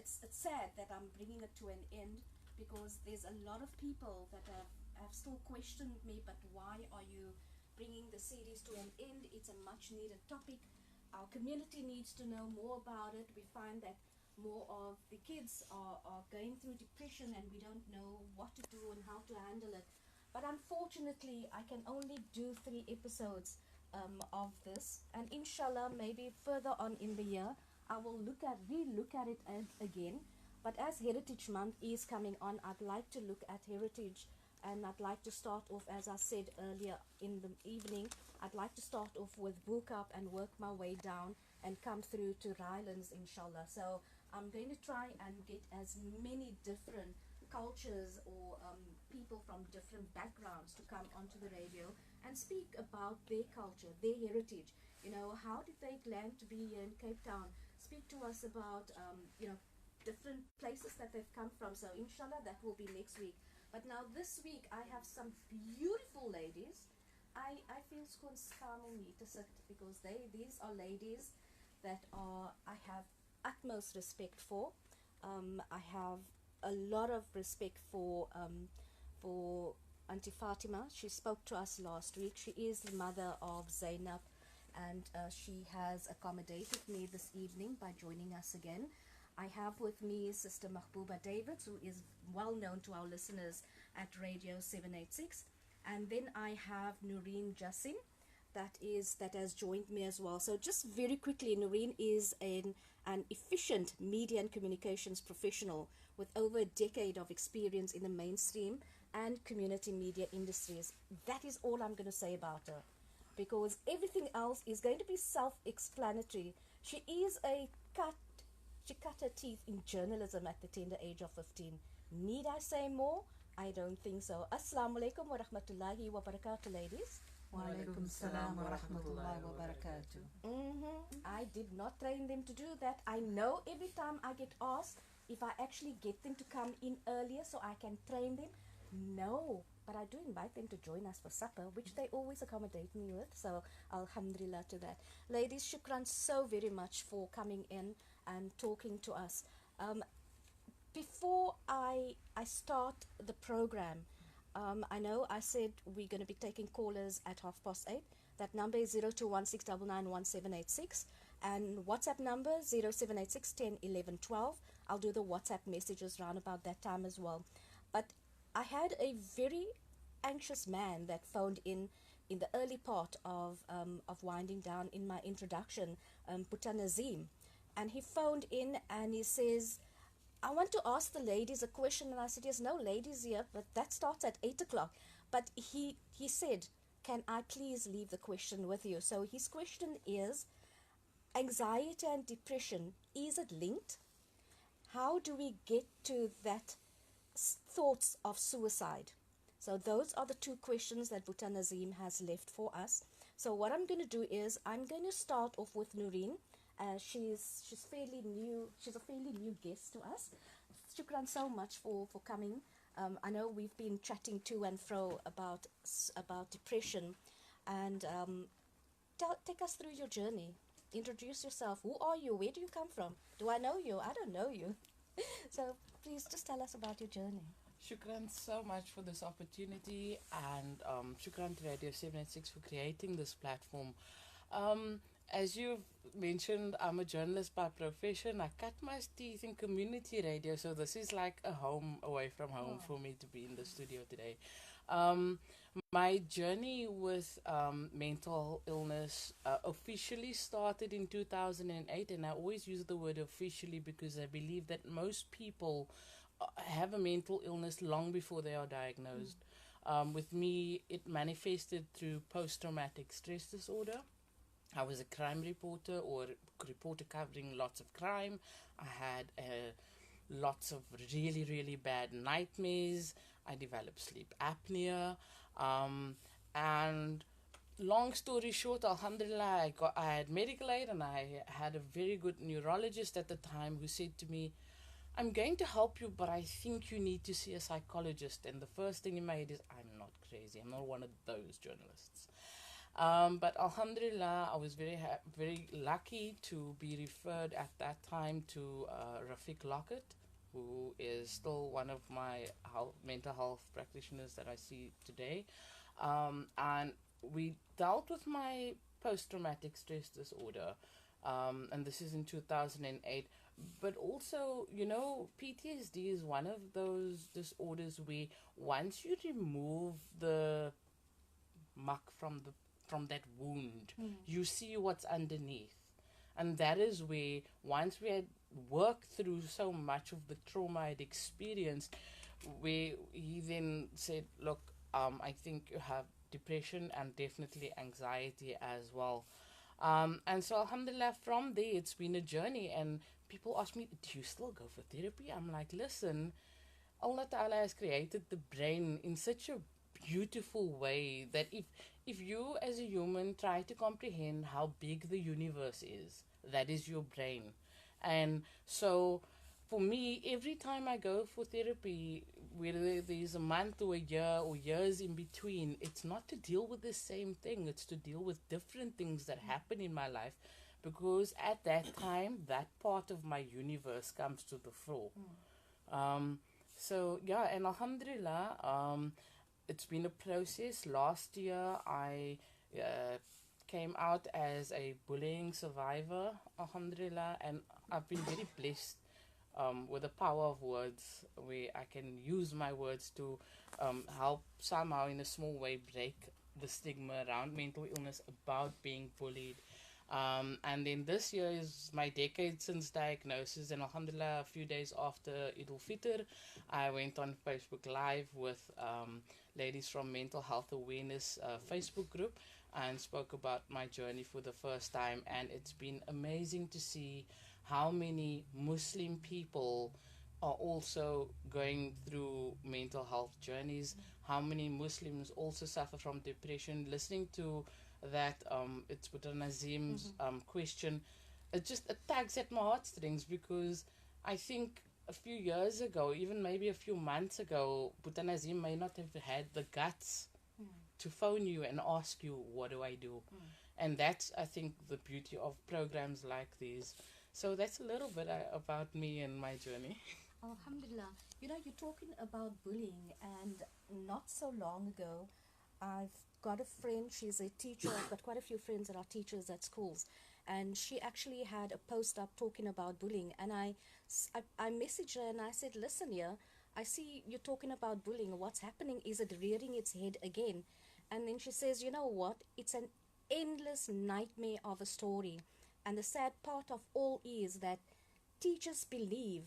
it's sad that I'm bringing it to an end, because there's a lot of people that have still questioned me, but why are you bringing the series to an end? It's a much needed topic. Our community needs to know more about it. We find that more of the kids are going through depression, and we don't know what to do and how to handle it. But unfortunately, I can only do 3 episodes of this, and inshallah, maybe further on in the year, I will re-look at it again. But as Heritage Month is coming on, I'd like to look at heritage, and I'd like to start off, as I said earlier in the evening, I'd like to start off with Boekap and work my way down and come through to Rylands, inshallah. So I'm going to try and get as many different cultures or people from different backgrounds to come onto the radio and speak about their culture, their heritage. You know, how did they land to be here in Cape Town? Speak to us about, different places that they've come from. So inshallah, that will be next week. But now this week, I have some beautiful ladies. I feel skonskamelnie to sit, because these are ladies that I have utmost respect for. I have a lot of respect for Auntie Fatima. She spoke to us last week. She is the mother of Zainab, and she has accommodated me this evening by joining us again. I have with me Sister Mahbooba Davids, who is well known to our listeners at Radio 786. And then I have Nurene Jassim, that has joined me as well. So just very quickly, Nurene is an efficient media and communications professional with over a decade of experience in the mainstream and community media industries. That is all I'm going to say about her, because everything else is going to be self-explanatory. She cut her teeth in journalism at the tender age of 15. Need I say more? I don't think so. Assalamu alaikum wa rahmatullahi wa barakatuh, ladies. Wa alaikum salam wa rahmatullahi wa barakatuh. I did not train them to do that. I know every time I get asked if I actually get them to come in earlier so I can train them. No, but I do invite them to join us for supper, which they always accommodate me with. So alhamdulillah to that. Ladies, shukran so very much for coming in and talking to us. Before I start the program, I know I said we're going to be taking callers at 8:30. That number is 0216991786, and WhatsApp number 0786 10 11 12. I'll do the WhatsApp messages round about that time as well. But I had a very anxious man that phoned in the early part of winding down in my introduction, Puta Nazim, and he phoned in and he says, I want to ask the ladies a question. And I said, yes, no ladies here, but that starts at 8 o'clock. But he said, can I please leave the question with you? So his question is, anxiety and depression, is it linked? How do we get to that thoughts of suicide? So those are the 2 questions that Buta Nazim has left for us. So what I'm going to do is I'm going to start off with Nurene. She's fairly new. She's a fairly new guest to us. Shukran so much for coming. I know we've been chatting to and fro about depression, and take us through your journey. Introduce yourself. Who are you? Where do you come from? Do I know you? I don't know you. So please just tell us about your journey. Shukran so much for this opportunity, and shukran to Radio 786 for creating this platform. As you've mentioned, I'm a journalist by profession. I cut my teeth in community radio, so this is like a home away from home for me to be in the studio today. My journey with mental illness officially started in 2008, and I always use the word officially because I believe that most people have a mental illness long before they are diagnosed. With me, it manifested through post-traumatic stress disorder. I was a crime reporter, or reporter covering lots of crime. I had lots of really, really bad nightmares. I developed sleep apnea. And long story short, alhamdulillah, I had medical aid, and I had a very good neurologist at the time who said to me, I'm going to help you, but I think you need to see a psychologist. And the first thing in my head is, I'm not crazy. I'm not one of those journalists. But Alhamdulillah, I was very lucky to be referred at that time to Rafiq Lockett, who is still one of my mental health practitioners that I see today. And we dealt with my post-traumatic stress disorder, and this is in 2008. But also, PTSD is one of those disorders where once you remove the muck from that wound, you see what's underneath. And that is where, once we had worked through so much of the trauma I'd experienced, where he then said, look, I think you have depression and definitely anxiety as well. And so, alhamdulillah, from there, it's been a journey. And people ask me, do you still go for therapy? I'm like, listen, Allah Ta'ala has created the brain in such a beautiful way that if you as a human try to comprehend how big the universe is, that is your brain. And so for me, every time I go for therapy, whether there's a month or a year or years in between, it's not to deal with the same thing, it's to deal with different things that happen in my life, because at that time that part of my universe comes to the fore. So yeah, and alhamdulillah, it's been a process. Last year I came out as a bullying survivor, alhamdulillah, and I've been very blessed with the power of words, where I can use my words to help somehow in a small way break the stigma around mental illness, about being bullied. And then this year is my decade since diagnosis, and alhamdulillah, a few days after Eid al-Fitr, I went on Facebook Live with ladies from Mental Health Awareness Facebook group and spoke about my journey for the first time. And it's been amazing to see how many Muslim people are also going through mental health journeys, how many Muslims also suffer from depression. Listening to that, it's Buddha Nazim's question, it tugs at my heartstrings, because I think a few years ago, even maybe a few months ago, Buddha Nazim may not have had the guts to phone you and ask you, what do I do? And that's, I think, the beauty of programs like these. So that's a little bit about me and my journey. Alhamdulillah. You're talking about bullying, and not so long ago, I've got a friend, she's a teacher, I've got quite a few friends that are teachers at schools, and she actually had a post up talking about bullying, and I messaged her and I said, listen here, I see you're talking about bullying, what's happening? Is it rearing its head again? And then she says, you know what, it's an endless nightmare of a story, and the sad part of all is that teachers believe,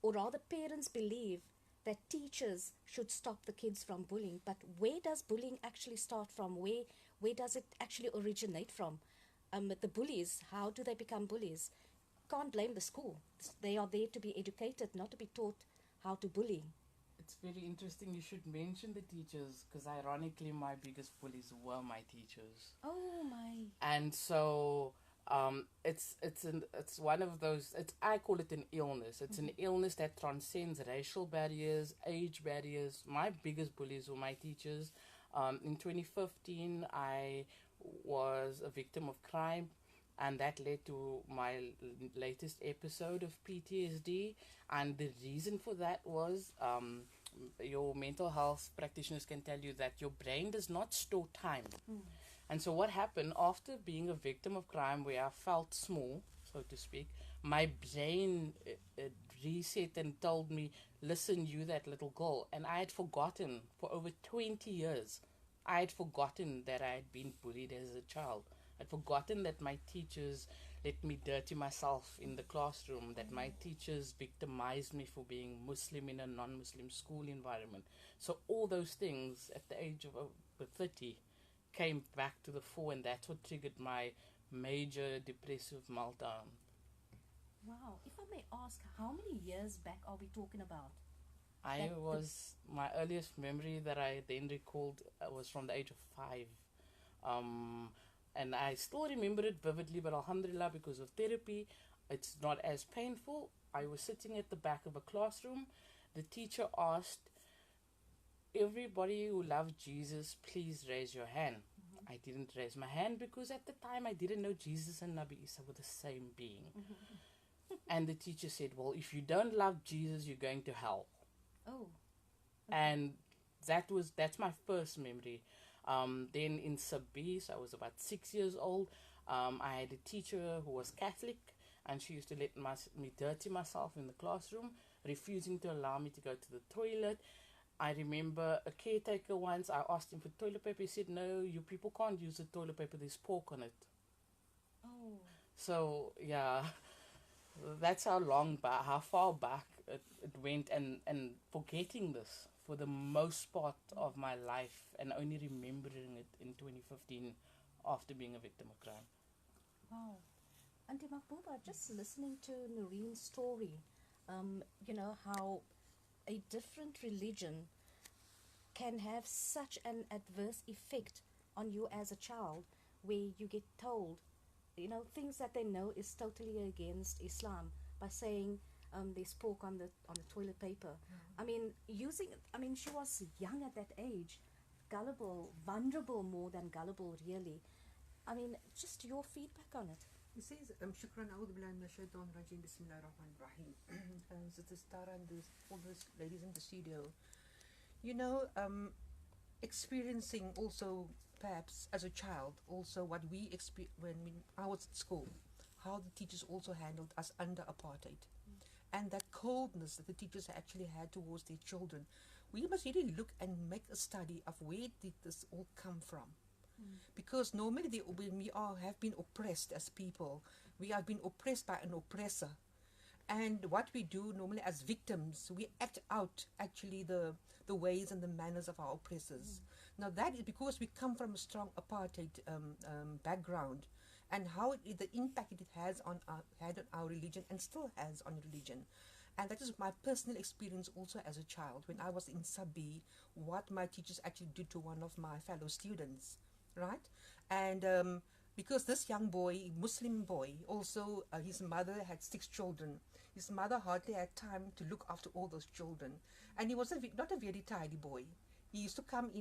or rather parents believe, that teachers should stop the kids from bullying. But where does bullying actually start from? Where does it actually originate from? The bullies, how do they become bullies? Can't blame the school. They are there to be educated, not to be taught how to bully. It's very interesting you should mention the teachers, because ironically my biggest bullies were my teachers. Oh my. And so it's one of those, I call it an illness. It's an illness that transcends racial barriers, age barriers. My biggest bullies were my teachers. In 2015 I was a victim of crime, and that led to my latest episode of PTSD. And the reason for that was, your mental health practitioners can tell you that your brain does not store time. And so what happened after being a victim of crime, where I felt small, so to speak, my brain reset and told me, listen, you that little girl. And I had forgotten for over 20 years. I had forgotten that I had been bullied as a child. I'd forgotten that my teachers let me dirty myself in the classroom, that my teachers victimized me for being Muslim in a non-Muslim school environment. So all those things at the age of over 30 came back to the fore, and that's what triggered my major depressive meltdown. Wow. If I may ask, how many years back are we talking about? My earliest memory that I then recalled was from the age of 5. And I still remember it vividly, but alhamdulillah, because of therapy, it's not as painful. I was sitting at the back of a classroom. The teacher asked, everybody who loved Jesus, please raise your hand. I didn't raise my hand because at the time I didn't know Jesus and Nabi Isa were the same being. And the teacher said, well, if you don't love Jesus, you're going to hell. Oh. And that's my first memory. Then in Sabi, so I was about 6 years old, I had a teacher who was Catholic, and she used to let me dirty myself in the classroom, refusing to allow me to go to the toilet. I remember a caretaker once, I asked him for toilet paper. He said, no, you people can't use the toilet paper, there's pork on it. Oh. So, yeah, that's how far back it went, and forgetting this for the most part of my life, and only remembering it in 2015 after being a victim of crime. Wow. Auntie Mahbooba, just listening to Nurene's story, how a different religion can have such an adverse effect on you as a child, where you get told, things that they know is totally against Islam, by saying there's pork on the toilet paper. She was young at that age, gullible, vulnerable, more than gullible, really. Just your feedback on it. He says, Shukran, A'udhu Billahi Minash Shaitanir Rajeem, Bismillahir Rahmanir Rahim. Sister Sitara and all those ladies in the studio. Experiencing also, perhaps as a child, also what we experienced when I was at school, how the teachers also handled us under apartheid. And that coldness that the teachers actually had towards their children. We must really look and make a study of where did this all come from. Because normally when we have been oppressed as people, we have been oppressed by an oppressor. And what we do normally as victims, we act out actually the ways and the manners of our oppressors. Now that is because we come from a strong apartheid background, and how the impact it had on our religion, and still has on religion. And that is my personal experience also as a child. When I was in Sabi, what my teachers actually did to one of my fellow students, right? And because this young boy, Muslim boy, also his mother had 6 children. His mother hardly had time to look after all those children, and he was not a very tidy boy. He used to come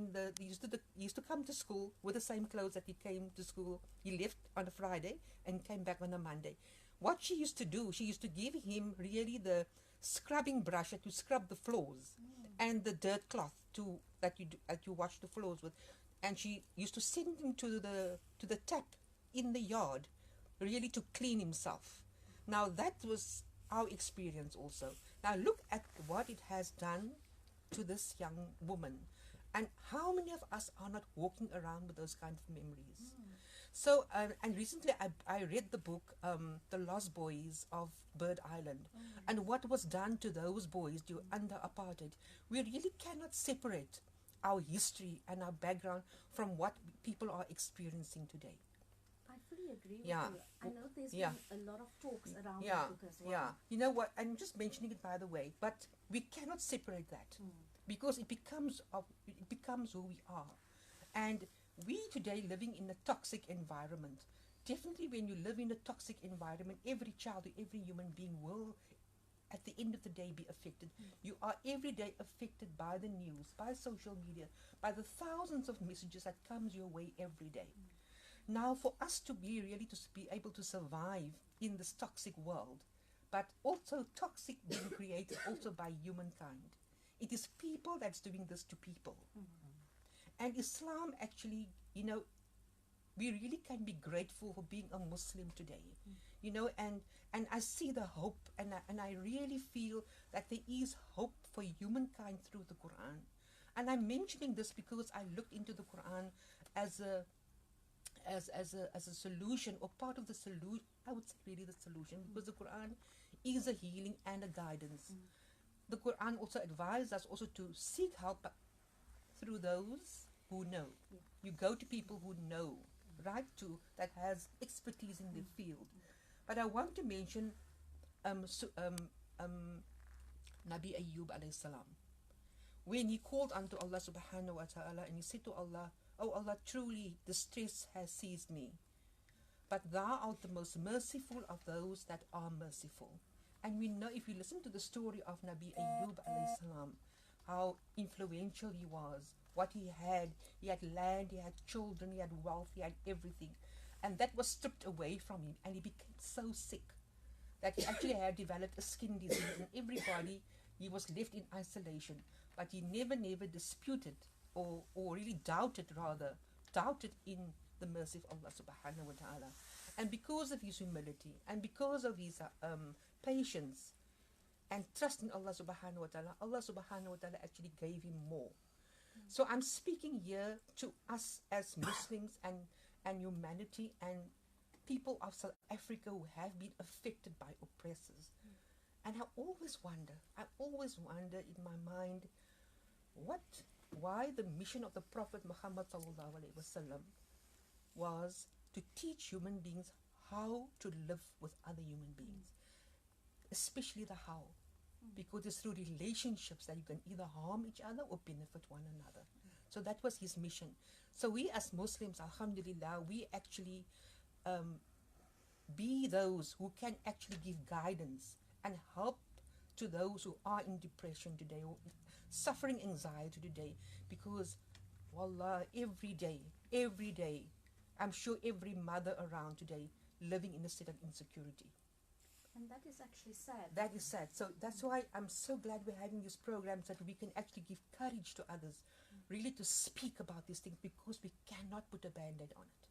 come to school with the same clothes that he came to school. He left on a Friday and came back on a Monday. What she used to do, she used to give him really the scrubbing brush to scrub the floors, and the dirt cloth that you wash the floors with, and she used to send him to the tap in the yard, really to clean himself. Now that was our experience also. Now look at what it has done to this young woman, and how many of us are not walking around with those kind of memories. So and recently I read the book The Lost Boys of Bird Island, and what was done to those boys under apartheid. We really cannot separate our history and our background from what people are experiencing today. I fully agree with Yeah. you. I know there's Yeah. been a lot of talks around Yeah, the book as well. yeah. You know what? I'm just mentioning it by the way, but we cannot separate that because it becomes who we are, and we today living in a toxic environment. Definitely, when you live in a toxic environment, every child, every human being will, at the end of the day, be affected. You are every day affected by the news, by social media, by the thousands of messages that comes your way every day. Now, for us to be able to survive in this toxic world, but also toxic being created also by humankind. It is people that's doing this to people. And Islam actually, we really can be grateful for being a Muslim today, and I see the hope, and I really feel that there is hope for humankind through the Quran. And I'm mentioning this because I looked into the Quran as a solution, or part of the solution. I would say really the solution, because the Quran is a healing and a guidance. The Quran also advises us also to seek help through those who know. You go to people who know, right, that has expertise in their field. But I want to mention Nabi Ayyub alayhi salam, when he called unto Allah subhanahu wa ta'ala, and he said to Allah, "Oh Allah, truly distress has seized me, but thou art the most merciful of those that are merciful." And we know, if you listen to the story of Nabi Ayyub alayhi salam, how influential he was, what he had. He had land, he had children, he had wealth, he had everything. And that was stripped away from him, and he became so sick that he actually had developed a skin disease, and everybody, he was left in isolation. But he never disputed or really doubted in the mercy of Allah subhanahu wa ta'ala. And because of his humility and because of his patience and trust in Allah subhanahu wa ta'ala actually gave him more. So I'm speaking here to us as Muslims and humanity and people of South Africa who have been affected by oppressors. And I always wonder in my mind why the mission of the Prophet Muhammad sallallahu alaihi wasallam was to teach human beings how to live with other human beings, especially the how, because it's through relationships that you can either harm each other or benefit one another. So that was his mission. So we as Muslims, alhamdulillah, we actually be those who can actually give guidance and help to those who are in depression today or suffering anxiety today, because wallah, every day, I'm sure every mother around today living in a state of insecurity. And that is actually sad. That is sad. So that's why I'm so glad we're having these programs, that we can actually give courage to others, really to speak about these things, because we cannot put a band-aid on it.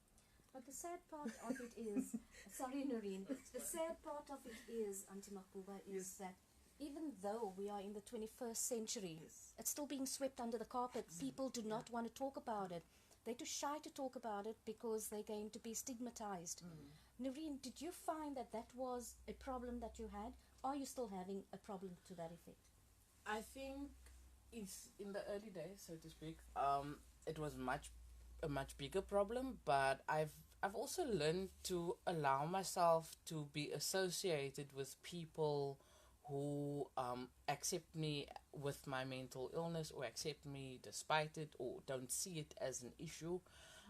But the sad part of it is, sorry Nurene, the sad part of it is, Auntie Mahbouba, is that even though we are in the 21st century, it's still being swept under the carpet. People do not want to talk about it. They're too shy to talk about it because they're going to be stigmatized. Nurene, did you find that was a problem that you had? Are you still having a problem to that effect? I think it's in the early days, so to speak, it was a much bigger problem, but I've also learned to allow myself to be associated with people who accept me with my mental illness, or accept me despite it, or don't see it as an issue.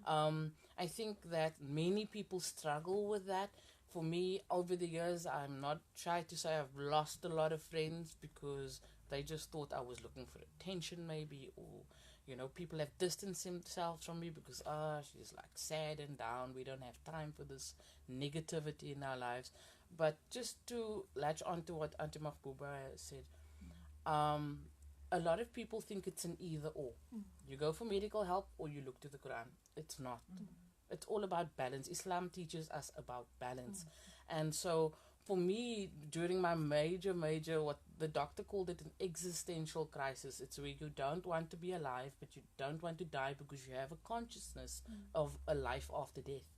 I think that many people struggle with that. For me, over the years, I'm not shy to say I've lost a lot of friends because they just thought I was looking for attention maybe, or people have distanced themselves from me because she's like sad and down, we don't have time for this negativity in our lives. But just to latch on to what Auntie Mahbouba said, a lot of people think it's an either or. You go for medical help or you look to the Quran. It's not. It's all about balance. Islam teaches us about balance. And so for me, during my major, what the doctor called it, an existential crisis. It's where you don't want to be alive, but you don't want to die because you have a consciousness of a life after death.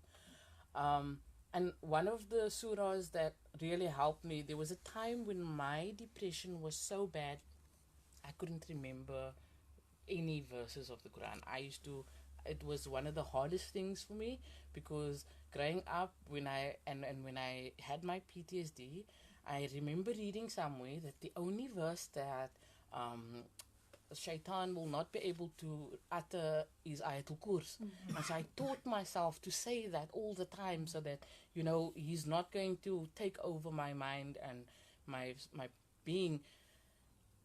And one of the surahs that really helped me, there was a time when my depression was so bad, I couldn't remember any verses of the Quran. It was one of the hardest things for me, because growing up, when I had my PTSD, I remember reading somewhere that the only verse that Shaitan will not be able to utter is Ayatul Kurs. And so I taught myself to say that all the time, so that he's not going to take over my mind and my being.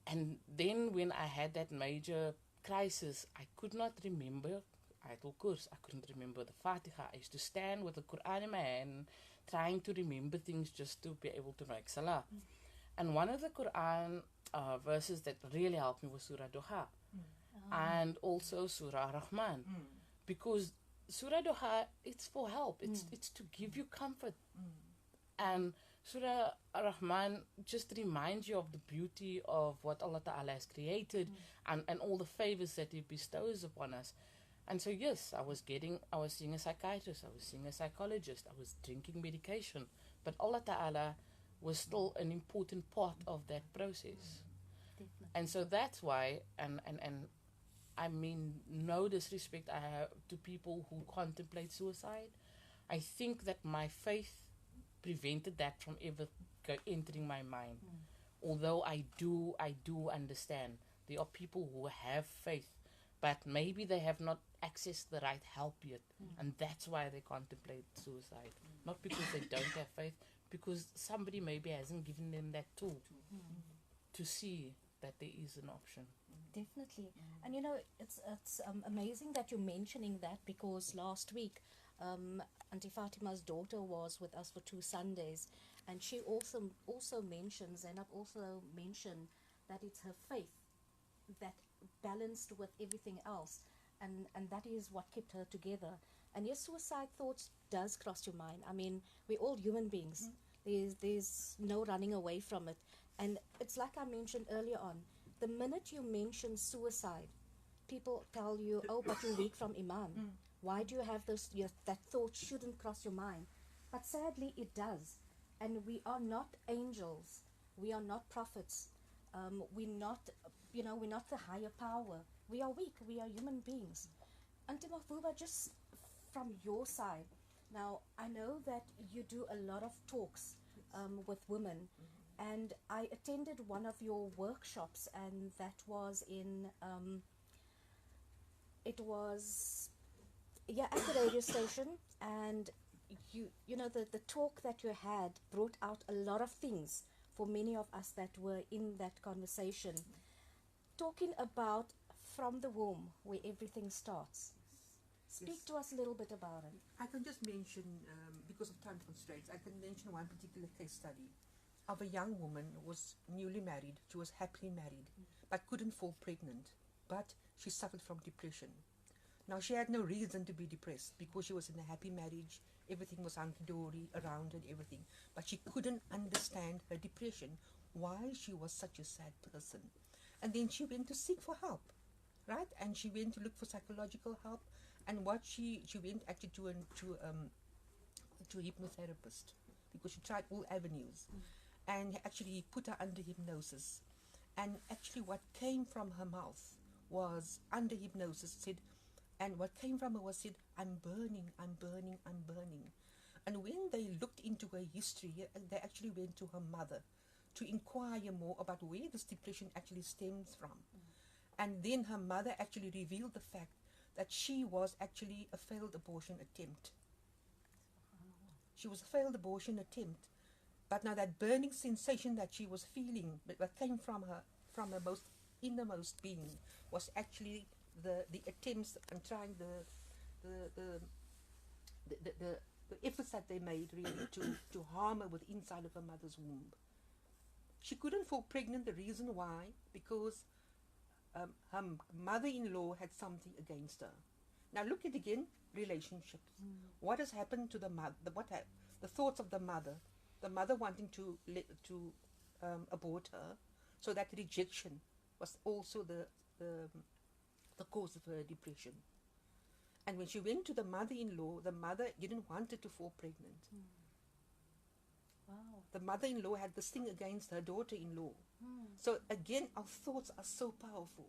And then when I had that major crisis, I could not remember Ayatul Kurs. I couldn't remember the Fatiha. I used to stand with the Quran in my hand, trying to remember things just to be able to make salah. And one of the Quran verses that really helped me was Surah Duha, and also Surah Rahman, because Surah Duha, it's for help. It's to give you comfort. And Surah Rahman just reminds you of the beauty of what Allah Ta'ala has created, and all the favors that He bestows upon us. And so yes, I was seeing a psychiatrist, I was seeing a psychologist, I was drinking medication, but Allah Ta'ala was still an important part of that process. Definitely. And so that's why, and I mean no disrespect I have to people who contemplate suicide, I think that my faith prevented that from ever entering my mind. Although I do understand there are people who have faith, but maybe they have not accessed the right help yet, and that's why they contemplate suicide. Not because they don't have faith, because somebody maybe hasn't given them that tool to see that there is an option. Definitely. And you know, it's amazing that you're mentioning that, because last week, Auntie Fatima's daughter was with us for 2 Sundays, and she also mentions, and I've also mentioned that it's her faith that balanced with everything else, and that is what kept her together. And yes, suicide thoughts does cross your mind. I mean, we're all human beings. There's no running away from it. And it's like I mentioned earlier on, the minute you mention suicide, people tell you, oh, but you're weak from iman. Why do you have those, that thought shouldn't cross your mind? But sadly it does. And we are not angels, we are not prophets, we're not, we're not the higher power. We are weak, we are human beings. Auntie Mahbuba, just from your side, now I know that you do a lot of talks with women, and I attended one of your workshops, and that was in it was, yeah, at the radio station. And the talk that you had brought out a lot of things for many of us that were in that conversation, talking about from the womb where everything starts. Speak to us a little bit about it. I can just mention, because of time constraints, I can mention one particular case study of a young woman who was newly married. She was happily married, but couldn't fall pregnant. But she suffered from depression. Now, she had no reason to be depressed because she was in a happy marriage. Everything was hunky-dory around and everything. But she couldn't understand her depression, why she was such a sad person. And then she went to seek for help, right? And she went to look for psychological help. And what she went actually to a hypnotherapist, because she tried all avenues. And actually he put her under hypnosis. And actually what came from her mouth was, under hypnosis, said, and what came from her was said, I'm burning, I'm burning, I'm burning. And when they looked into her history, they actually went to her mother to inquire more about where this depression actually stems from. And then her mother actually revealed the fact that she was actually a failed abortion attempt. She was a failed abortion attempt. But now that burning sensation that she was feeling, that came from her most innermost being, was actually the attempts and trying the efforts that they made really to harm her with inside of her mother's womb. She couldn't fall pregnant. The reason why, because her mother-in-law had something against her. Now look at again relationships. What has happened to the mother? The thoughts of the mother? The mother wanting to abort her, so that rejection was also the cause of her depression. And when she went to the mother-in-law, the mother didn't want her to fall pregnant. Wow. The mother-in-law had this thing against her daughter-in-law. So again, our thoughts are so powerful,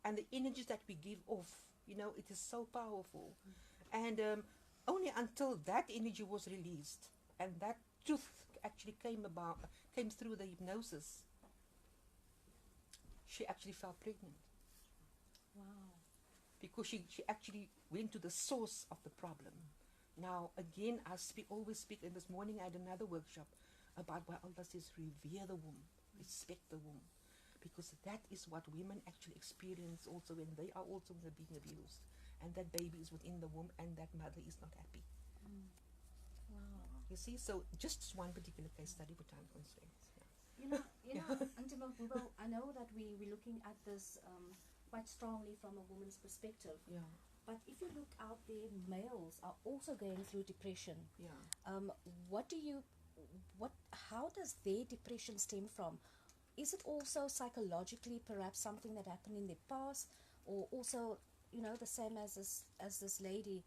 and the energies that we give off, it is so powerful. And only until that energy was released and that truth actually came through the hypnosis, she actually fell pregnant. Wow. Because she actually went to the source of the problem. Now, again, I always speak, and this morning I had another workshop about why Allah says, revere the womb, respect the womb. Because that is what women actually experience also when they are also being abused. And that baby is within the womb and that mother is not happy. Wow. You see, so just one particular case study for time constraints. Auntie Mahbuba, I know that we're looking at this quite strongly from a woman's perspective. Yeah. But if you look out there, males are also going through depression. Yeah. How does their depression stem from? Is it also psychologically perhaps something that happened in their past, or also, the same as this lady,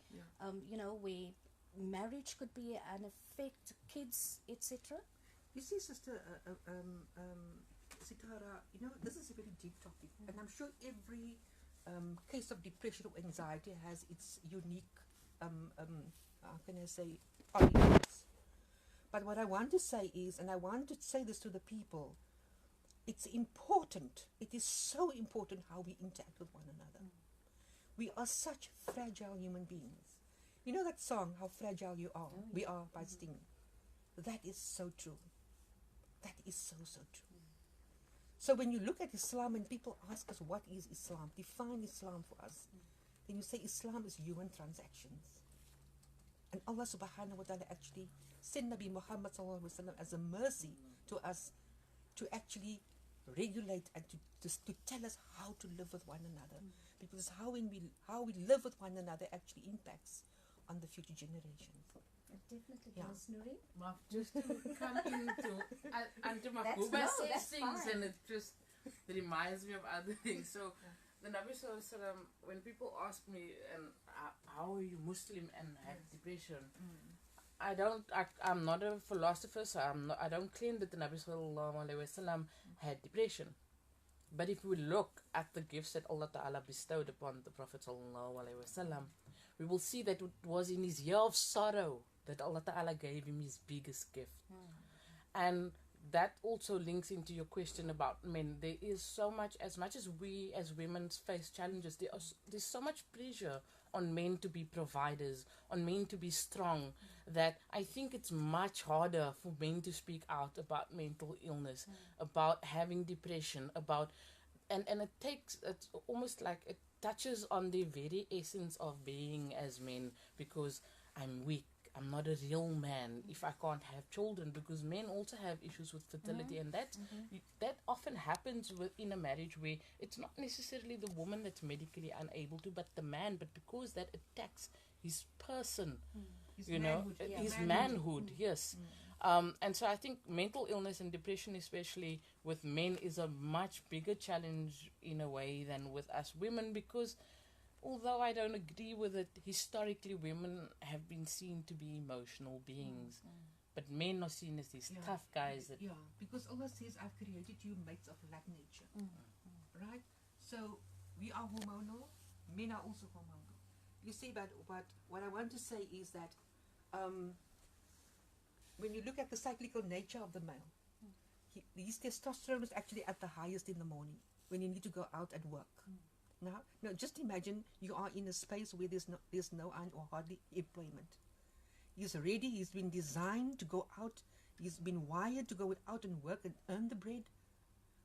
where marriage could be an effect, kids, etc.? You see, Sister Sitara, this is a very deep topic, and I'm sure every case of depression or anxiety has its unique, how can I say, origins. But what I want to say is, and I want to say this to the people, it's important, it is so important how we interact with one another. We are such fragile human beings. You know that song, How Fragile You Are, We Are by Sting? That is so true. That is so, so true. So when you look at Islam and people ask us what is Islam, define Islam for us, then you say Islam is human transactions. And Allah subhanahu wa ta'ala actually sent Nabi Muhammad sallallahu alaihi wasallam as a mercy to us to actually regulate and to tell us how to live with one another. Because how we live with one another actually impacts on the future generations. It definitely Yeah. does, Nurene. Maar just to come into my That's- Google no, says that's things fine. and it just reminds me of other things. So the Nabi Sallallahu Alaihi Wasallam, when people ask me, and how are you Muslim and have depression, I'm not a philosopher, so I don't claim that the Nabi Sallallahu Alaihi Wasallam had depression. But if we look at the gifts that Allah Ta'ala bestowed upon the Prophet Sallallahu Alaihi Wasallam, we will see that it was in his year of sorrow that Allah Ta'ala gave him his biggest gift. And that also links into your question about men. There is so much as we as women face challenges, there's so much pressure on men to be providers, on men to be strong, that I think it's much harder for men to speak out about mental illness, about having depression, and it's almost like it touches on the very essence of being as men, because I'm weak. I'm not a real man if I can't have children, because men also have issues with fertility, and that often happens within a marriage where it's not necessarily the woman that's medically unable to, but the man, but because that attacks his person, His you know, manhood, yeah. his Manhood. manhood, yes. And so I think mental illness and depression, especially with men, is a much bigger challenge in a way than with us women, because although I don't agree with it, historically women have been seen to be emotional beings, but men are seen as these tough guys that because Allah says, I've created you mates of like nature. Right? So we are hormonal, men are also hormonal. You see, but what I want to say is that when you look at the cyclical nature of the male, his testosterone is actually at the highest in the morning when you need to go out and work. Now, just imagine you are in a space where there's no or hardly employment. He's ready. He's been designed to go out. He's been wired to go out and work and earn the bread,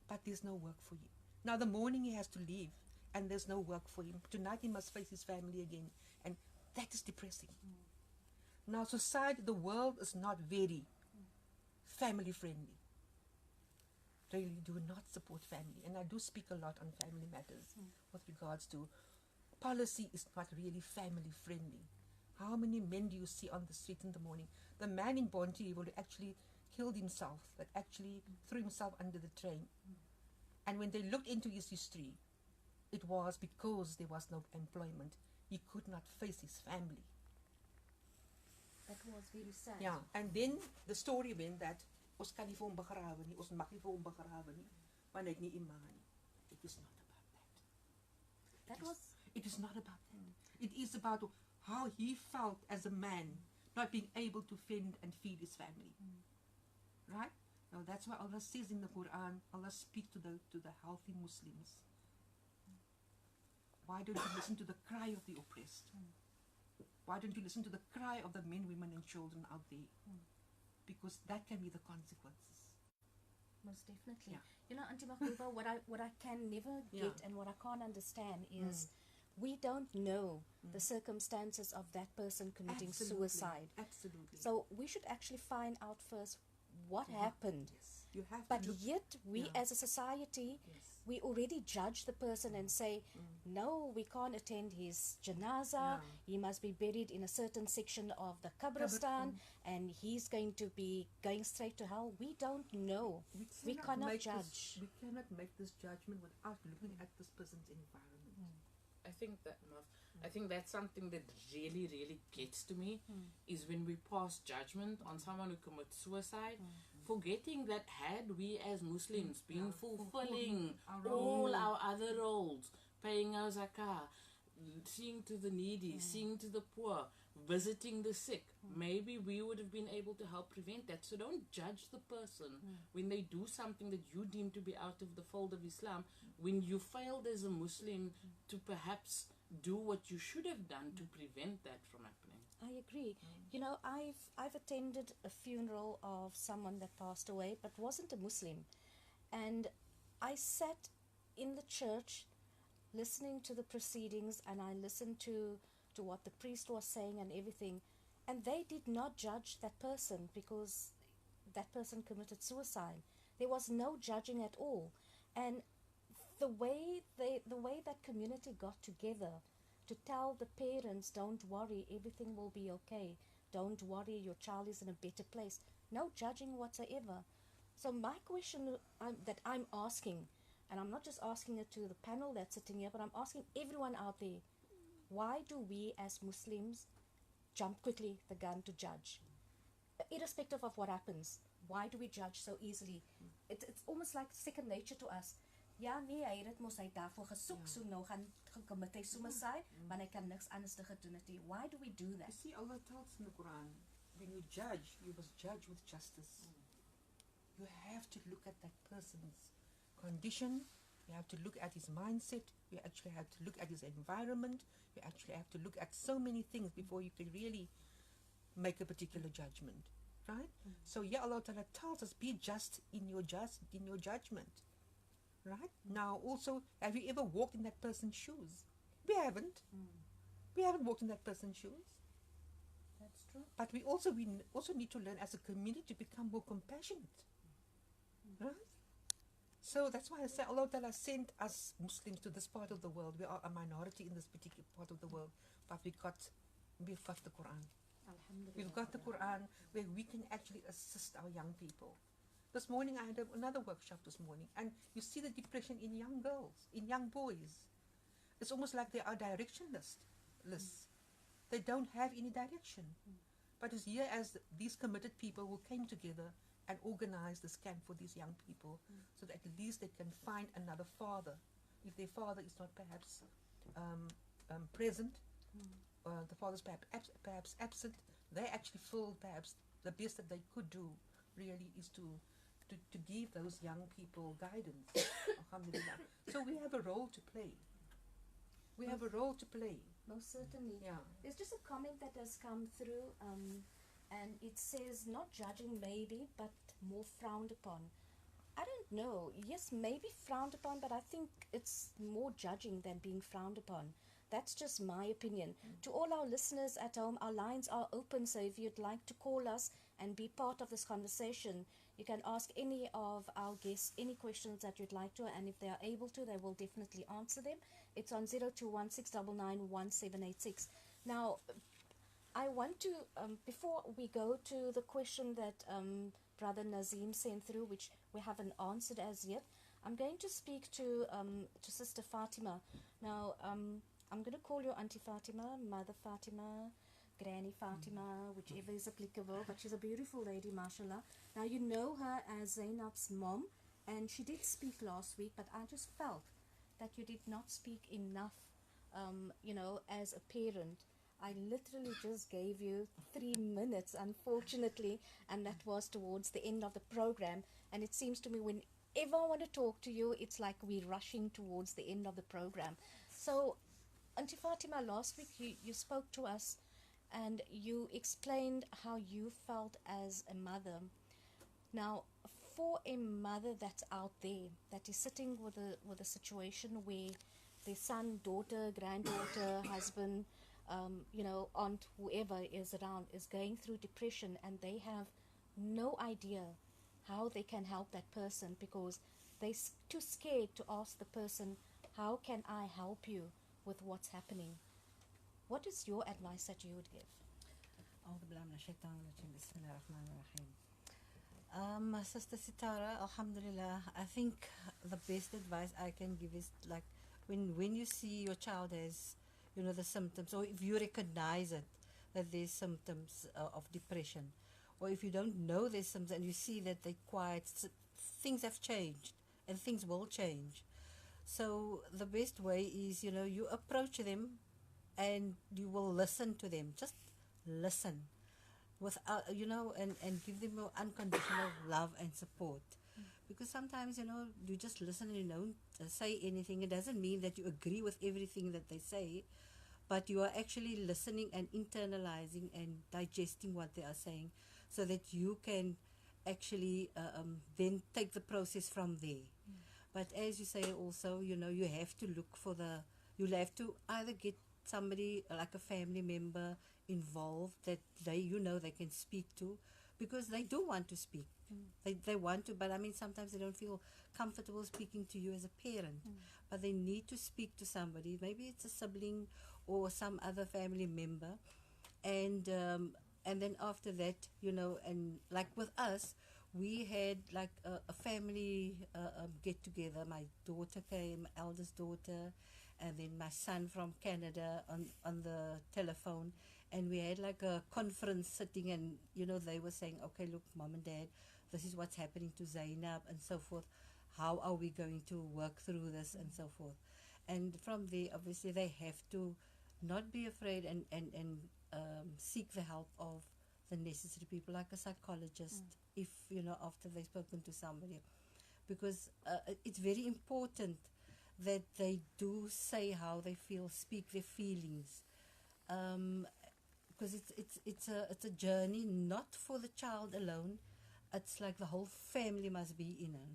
but there's no work for him. Now, the morning he has to leave, and there's no work for him. Tonight he must face his family again, and that is depressing. Now, society, the world is not very family friendly. Really do not support family, and I do speak a lot on family matters with regards to policy is not really family friendly. How many men do you see on the street in the morning? The man in Bonti will actually killed himself, that actually threw himself under the train. And when they looked into his history, it was because there was no employment. He could not face his family. That was very sad. Yeah, and then the story went that ons kan nie vir hom begrawe nie, ons mag nie vir hom begrawe nie, want hy het nie iman nie. It is not about that. It is not about that. It is about how he felt as a man, not being able to fend and feed his family. Right? Now that's why Allah says in the Quran, Allah speaks to the healthy Muslims. Why don't you listen to the cry of the oppressed? Why don't you listen to the cry of the men, women and children out there? Because that can be the consequences. Most definitely. Yeah. You know, Auntie Mahbuba, what I can never get and what I can't understand is we don't know the circumstances of that person committing suicide. Absolutely. So we should actually find out first what happened. Yes. You have But to look. yet we as a society, we already judge the person and say, no, we can't attend his janaza. He must be buried in a certain section of the Qabristan and he's going to be going straight to hell. We don't know. We cannot judge. We cannot make this judgment without looking at this person's environment. I think that's something that really, really gets to me, is when we pass judgment on someone who commits suicide, forgetting that had we as Muslims been fulfilling all our other roles, paying our zakah, seeing to the needy, seeing to the poor, visiting the sick, maybe we would have been able to help prevent that. So don't judge the person when they do something that you deem to be out of the fold of Islam, when you failed as a Muslim to perhaps do what you should have done to prevent that from happening. I agree. You know, I've attended a funeral of someone that passed away but wasn't a Muslim. And I sat in the church listening to the proceedings, and I listened to what the priest was saying and everything, and they did not judge that person because that person committed suicide. There was no judging at all. And the way that community got together to tell the parents, don't worry, everything will be okay, don't worry, your child is in a better place, no judging whatsoever. So my question that I'm asking, and I'm not just asking it to the panel that's sitting here, but I'm asking everyone out there, why do we as Muslims jump quickly the gun to judge? Irrespective of what happens, why do we judge so easily? It's almost like second nature to us. Ja, nee, hy het mos hy daarvoor gesoek, so nou gaan commit hy suicide, maar hy kan niks anders te gedoen het nie. Why do we do that? You see, Allah tells in the Quran, when you judge, you must judge with justice. You have to look at that person's condition, you have to look at his mindset, you actually have to look at his environment, you actually have to look at so many things before you can really make a particular judgment, right? So yeah, Allah Ta'ala tells us, be just in your judgment. Right? Now also, have you ever walked in that person's shoes? We haven't. We haven't walked in that person's shoes. That's true. But we also need to learn as a community to become more compassionate. Right? So that's why I say Allah Ta'ala sent us Muslims to this part of the world. We are a minority in this particular part of the world, but we've got the Quran. We've got the Quran where we can actually assist our young people. This morning I had another workshop this morning, and you see the depression in young girls, in young boys. It's almost like they are directionless. They don't have any direction. But it's here as these committed people who came together and organized this camp for these young people, so that at least they can find another father. If their father is not perhaps present, the father's perhaps absent, they actually feel perhaps the best that they could do really is to give those young people guidance. Alhamdulillah. So we have a role to play. We have a role to play. Most certainly. Yeah. There's just a comment that has come through, and it says, not judging maybe, but more frowned upon. I don't know. Yes, maybe frowned upon, but I think it's more judging than being frowned upon. That's just my opinion. To all our listeners at home, our lines are open, so if you'd like to call us and be part of this conversation, you can ask any of our guests any questions that you'd like to, and if they are able to, they will definitely answer them. It's on 0216991786. Now, I want to, before we go to the question that Brother Nazim sent through, which we haven't answered as yet, I'm going to speak to Sister Fatima. Now, I'm going to call you Auntie Fatima, Mother Fatima, Granny Fatima, whichever is applicable, but she's a beautiful lady, mashallah. Now, you know her as Zainab's mom, and she did speak last week, but I just felt that you did not speak enough, as a parent. I literally just gave you 3 minutes, unfortunately, and that was towards the end of the program, and it seems to me whenever I want to talk to you, it's like we're rushing towards the end of the program. So, Auntie Fatima, last week you spoke to us, and you explained how you felt as a mother. Now, for a mother that's out there, that is sitting with a situation where their son, daughter, granddaughter, husband, aunt, whoever is around, is going through depression, and they have no idea how they can help that person because they're too scared to ask the person, how can I help you with what's happening? What is your advice that you would give? Sister Sitara, Alhamdulillah, I think the best advice I can give is like when you see your child has, the symptoms, or if you recognize it, that there's symptoms of depression, or if you don't know there's symptoms and you see that they're quiet, things have changed and things will change. So the best way is, you approach them and you will listen to them. Just listen without, and give them your unconditional love and support. Because sometimes, you just listen and you don't say anything. It doesn't mean that you agree with everything that they say, but you are actually listening and internalizing and digesting what they are saying so that you can actually then take the process from there. But as you say also, you have to look for you'll have to either get somebody like a family member involved that they can speak to, because they do want to speak. They want to, but I mean, sometimes they don't feel comfortable speaking to you as a parent, but they need to speak to somebody. Maybe it's a sibling or some other family member, and then after that, and like with us, we had like a family get together. My daughter came, eldest daughter, and then my son from Canada on the telephone, and we had like a conference sitting, and they were saying, okay, look, mom and dad, this is what's happening to Zainab and so forth. How are we going to work through this and so forth? And from there, obviously, they have to not be afraid and seek the help of the necessary people, like a psychologist, if after they've spoken to somebody, because it's very important that they do say how they feel, speak their feelings, because it's a journey not for the child alone. It's like the whole family must be in it.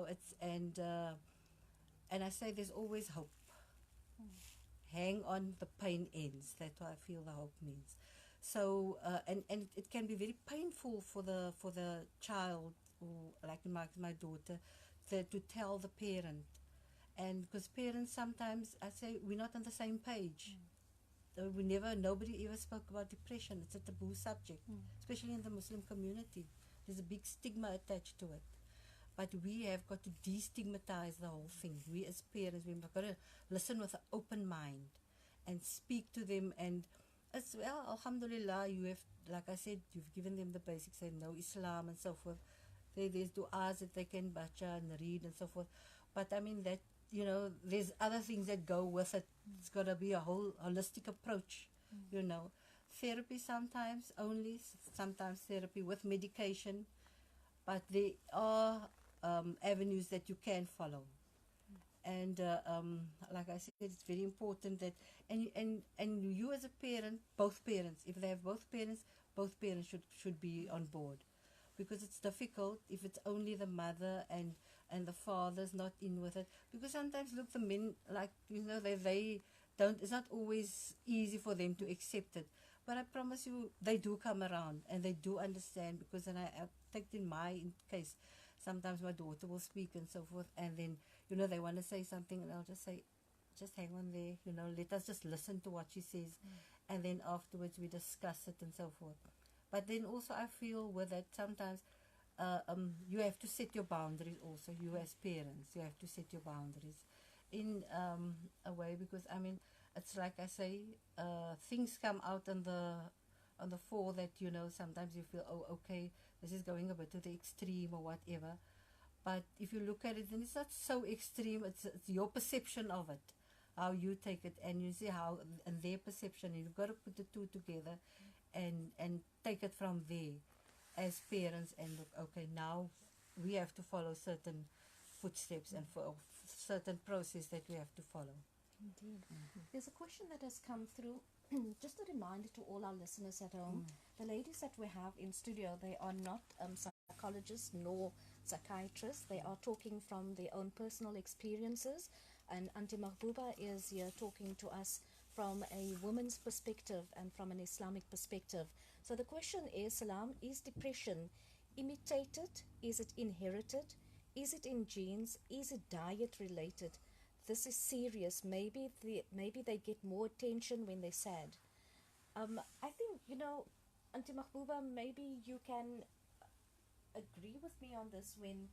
It's and I say there's always hope. Hang on, the pain ends. That's what I feel the hope means. So and it can be very painful for the child, or like my daughter, to tell the parent, and because parents sometimes, I say, we're not on the same page. Nobody ever spoke about depression. It's a taboo subject, especially in the Muslim community. There's a big stigma attached to it. But we have got to destigmatize the whole thing. We as parents, we've got to listen with an open mind and speak to them. And as well, alhamdulillah, you have, like I said, you've given them the basics, and know Islam and so forth. There's du'as that they can bacha and read and so forth. But I mean that, there's other things that go with it. It's got to be a whole holistic approach, Therapy sometimes only, sometimes therapy with medication. But there are avenues that you can follow. And like I said, it's very important that, and you as a parent, both parents, if they have both parents should be on board, because it's difficult if it's only the mother and the father's not in with it, because sometimes, look, the men, like, they don't, it's not always easy for them to accept it. But I promise you, they do come around and they do understand, because then I take in my case, sometimes my daughter will speak and so forth, and then, they want to say something, and I'll just say, just hang on there, let us just listen to what she says, and then afterwards we discuss it and so forth. But then also I feel with it, sometimes you have to set your boundaries also, you as parents, you have to set your boundaries in a way, because I mean, it's like I say, things come out on the fore that, sometimes you feel, oh, okay, this is going a bit to the extreme or whatever. But if you look at it, then it's not so extreme. It's your perception of it, how you take it, and you see how, and their perception, and you've got to put the two together and take it from there as parents, and look, okay, now we have to follow certain footsteps and for certain process that we have to follow. Indeed. There's a question that has come through. Just a reminder to all our listeners at home, the ladies that we have in studio, they are not psychologists nor psychiatrists. They are talking from their own personal experiences, and Auntie Mahbouba is here talking to us from a woman's perspective and from an Islamic perspective. So the question is, Salam, is depression imitated? Is it inherited? Is it in genes? Is it diet related? This is serious. Maybe they get more attention when they're sad. I think, Auntie Mahbouba, maybe you can agree with me on this when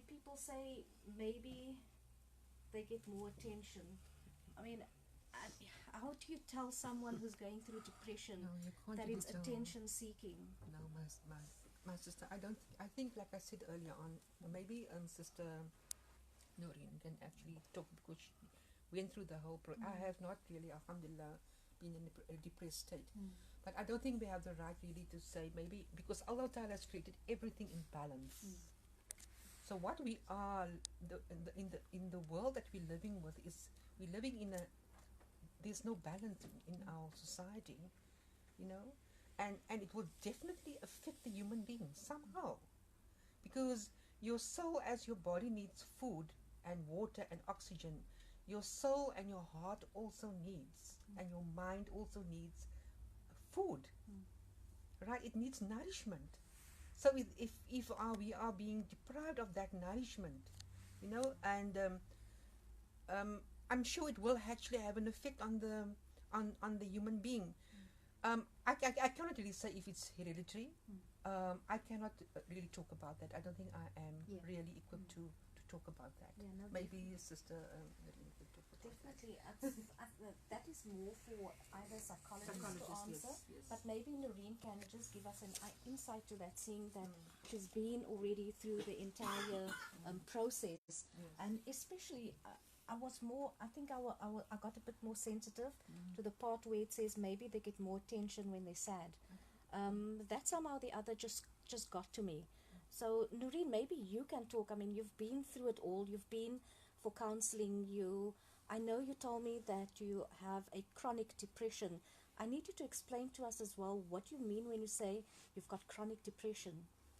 people say maybe they get more attention. I mean, how do you tell someone who's going through depression that it's attention seeking? No, my sister, I think, like I said earlier on, maybe Sister Nurene can actually talk, because she went through the whole I have not really, alhamdulillah, been in a depressed state. But I don't think we have the right really to say, maybe because Allah Ta'ala has created everything in balance. So what we are in the world that we're living with is, we're living in there's no balance in our society, and it will definitely affect the human being somehow, because Your soul, as your body needs food and water and oxygen, your soul and your heart also needs, and your mind also needs food, right? It needs nourishment. So if we are being deprived of that nourishment, you know, and I'm sure it will actually have an effect on the human being. I cannot really say if it's hereditary. I cannot really talk about that. I don't think I am really equipped to talk about that. Yeah, no, Maybe Sister Nurene could talk about definitely. That is more for either psychologists to answer. yes. But maybe Nurene can just give us an insight to that, seeing that she's been already through the entire process, and especially I was more. I think I got a bit more sensitive to the part where it says maybe they get more attention when they're sad. That somehow the other just got to me. So Nurene, maybe you can talk. I mean, you've been through it all. You've been for counseling. I know you told me that you have a chronic depression. I need you to explain to us as well what you mean when you say you've got chronic depression.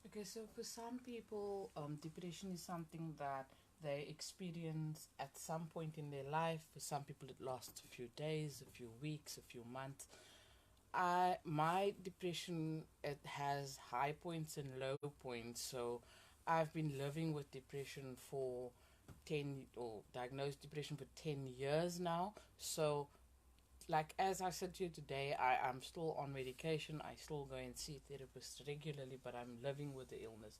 Okay, so for some people, depression is something that they experience at some point in their life. For some people, it lasts a few days, a few weeks, a few months. My depression, it has high points and low points. So I've been living with depression for diagnosed depression for 10 years now. So like as I said to you today, I'm still on medication. I still go and see therapists regularly, but I'm living with the illness.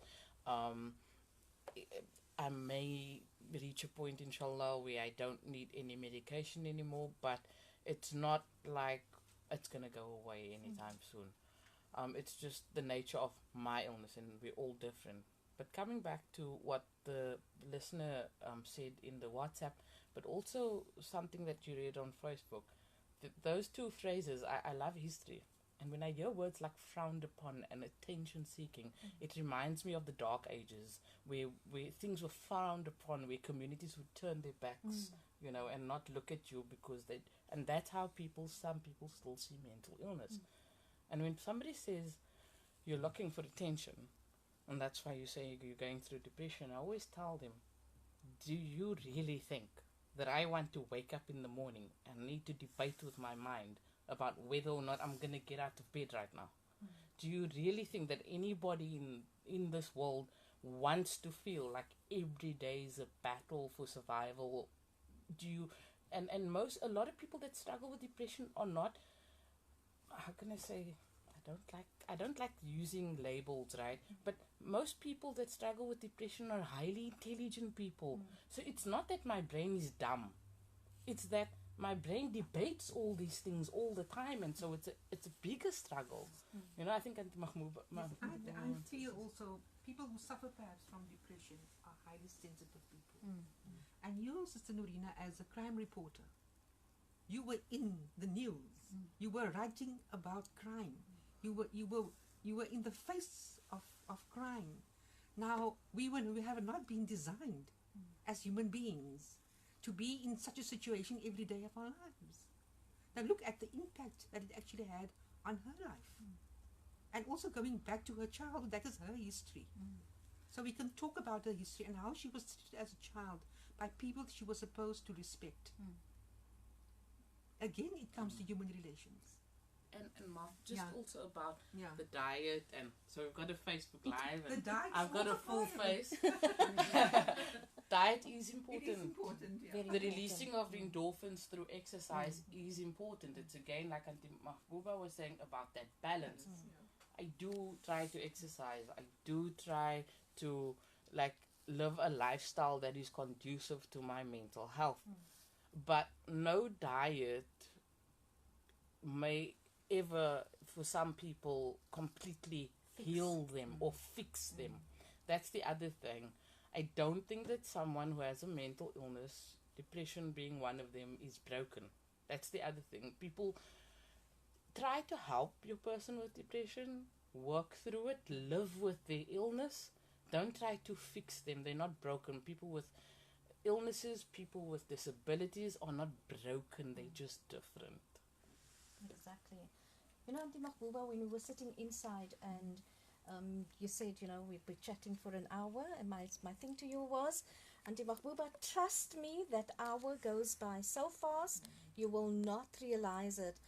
I may reach a point, inshallah, where I don't need any medication anymore, but it's not like it's going to go away anytime soon. It's just the nature of my illness, and we're all different. But coming back to what the listener said in the WhatsApp, but also something that you read on Facebook, those two phrases, I love history. And when I hear words like frowned upon and attention seeking, it reminds me of the Dark Ages, where things were frowned upon, where communities would turn their backs, you know, and not look at you because and that's how some people still see mental illness. And when somebody says you're looking for attention, and that's why you say you're going through depression, I always tell them, do you really think that I want to wake up in the morning and need to debate with my mind about whether or not I'm going to get out of bed right now? Do you really think that anybody in this world wants to feel like every day is a battle for survival? Do you and a lot of people that struggle with depression are not, how can I say, I don't like using labels, right? But most people that struggle with depression are highly intelligent people. So it's not that my brain is dumb. It's that my brain debates all these things all the time, and so it's a bigger struggle. You know, I think Auntie Mahmoud. I feel also people who suffer perhaps from depression are highly sensitive people. And you, Sister Nurene, as a crime reporter, you were in the news. You were writing about crime. You were in the face of crime. Now we have not been designed as human beings to be in such a situation every day of our lives. Now look at the impact that it actually had on her life. And also going back to her childhood, that is her history. So we can talk about her history and how she was treated as a child by people she was supposed to respect. Again, it comes to human relations. And Mark, just also about Yeah. the diet, and so we've got a Facebook Live, The and diet I've got a full face. Diet is It important. is important, yeah. Very The releasing of endorphins through exercise is important. It's again like Auntie Mahbuba was saying about that balance. I do try to exercise. I do try to like live a lifestyle that is conducive to my mental health. But no diet may ever, for some people, completely heal them or fix them. That's the other thing. I don't think that someone who has a mental illness, depression being one of them, is broken. That's the other thing. People try to help your person with depression, work through it, live with their illness. Don't try to fix them. They're not broken. People with illnesses, people with disabilities are not broken. They're just different. Exactly. You know, Auntie Mahbuba, when we were sitting inside and You said, you know, we'd be chatting for an hour, and my thing to you was, Auntie Mahbooba, trust me, that hour goes by so fast, you will not realize it.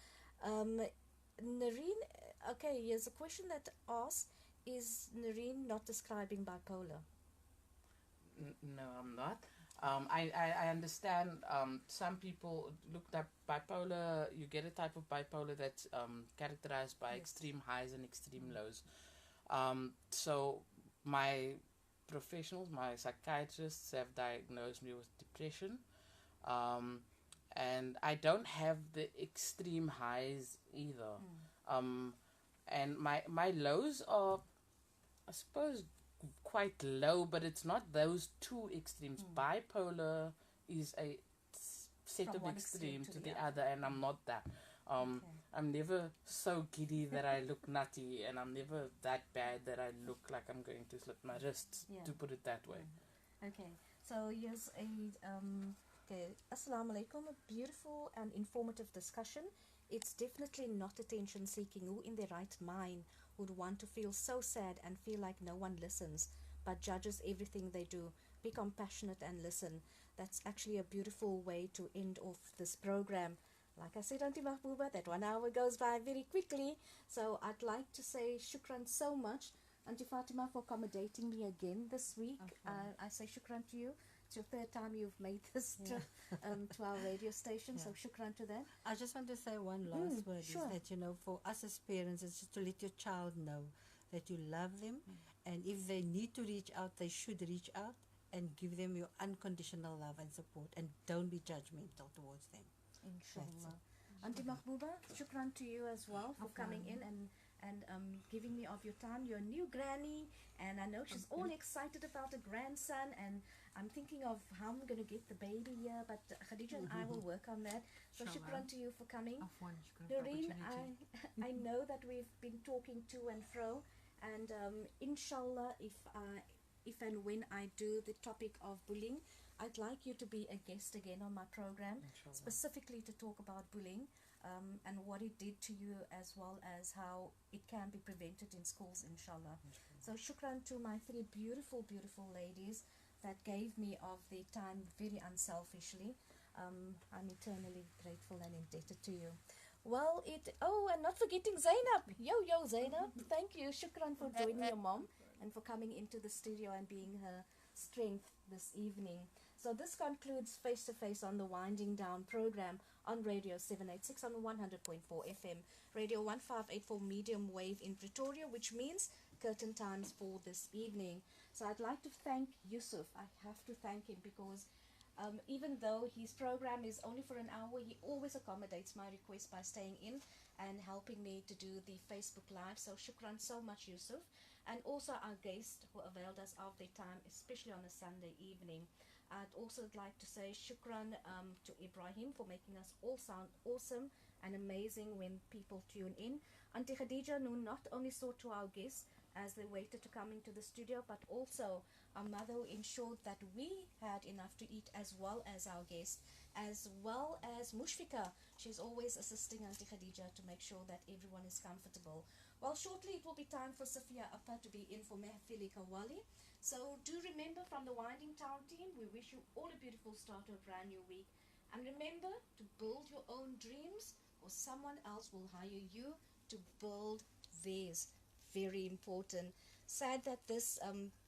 Nurene, okay, here's a question that asks, is Nurene not describing bipolar? No, I'm not. I understand some people look at bipolar, you get a type of bipolar that's characterized by Yes. extreme highs and extreme lows. So my professionals, my psychiatrists have diagnosed me with depression. And I don't have the extreme highs either. And my lows are, I suppose, quite low, but it's not those two extremes. Bipolar is a set From of one extreme extremes to to the the other. other, and I'm not that. Okay. I'm never so giddy that I look nutty, and I'm never that bad that I look like I'm going to slit my wrists, Yeah. to put it that way. Okay, so here's a okay. Assalamu alaikum. A beautiful and informative discussion. It's definitely not attention seeking. Who in their right mind would want to feel so sad and feel like no one listens, but judges everything they do? Be compassionate and listen. That's actually a beautiful way to end off this program. Like I said, Auntie Mahbooba, that 1 hour goes by very quickly. So I'd like to say shukran so much, Auntie Fatima, for accommodating me again this week. Okay. I say shukran to you. It's your third time you've made this trip to our radio station, so shukran to that. I just want to say one last word, sure. is that, you know, for us as parents, it's just to let your child know that you love them, and if they need to reach out, they should reach out, and give them your unconditional love and support, and don't be judgmental towards them. Inshallah. Auntie Mahbooba, shukran to you as well for coming in and giving me of your time. You're a new granny, and I know she's all excited about a grandson, and I'm thinking of how I'm going to get the baby here, but Khadija and I will work on that. So shukran to you for coming. Nurene, I know that we've been talking to and fro, and inshallah, if and when I do the topic of bullying, I'd like you to be a guest again on my program, specifically to talk about bullying and what it did to you, as well as how it can be prevented in schools, inshallah. So shukran to my three beautiful, beautiful ladies that gave me of their time very unselfishly. I'm eternally grateful and indebted to you. Well, and not forgetting Zainab. Yo, Zainab. Thank you. Shukran for joining your mom and for coming into the studio and being her strength this evening. So this concludes Face to Face on the Winding Down program on Radio 786 on 100.4 FM, Radio 1584 medium wave in Pretoria, which means curtain times for this evening. So I'd like to thank Yusuf. I have to thank him because even though his program is only for an hour, he always accommodates my request by staying in and helping me to do the Facebook Live. So shukran so much, Yusuf. And also our guests who availed us of their time, especially on a Sunday evening. I'd also like to say shukran to Ibrahim for making us all sound awesome and amazing when people tune in. Auntie Khadija not only saw to our guests as they waited to come into the studio, but also our mother who ensured that we had enough to eat, as well as our guests, as well as Mushfika. She's always assisting Auntie Khadija to make sure that everyone is comfortable. Well, shortly it will be time for Safia Appa to be in for Mehfili Kawali. So do remember, from the Winding Town team, we wish you all a beautiful start to a brand new week. And remember to build your own dreams, or someone else will hire you to build theirs. Very important. Sad that this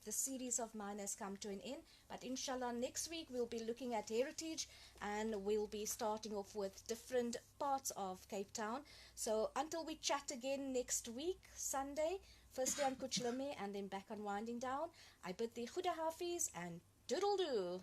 series of mine has come to an end, but inshallah next week we'll be looking at heritage, and we'll be starting off with different parts of Cape Town. So until we chat again next week, Sunday, firstly on Kuchlame and then back on Winding Down, I bid the Khuda Hafiz and doodle-doo.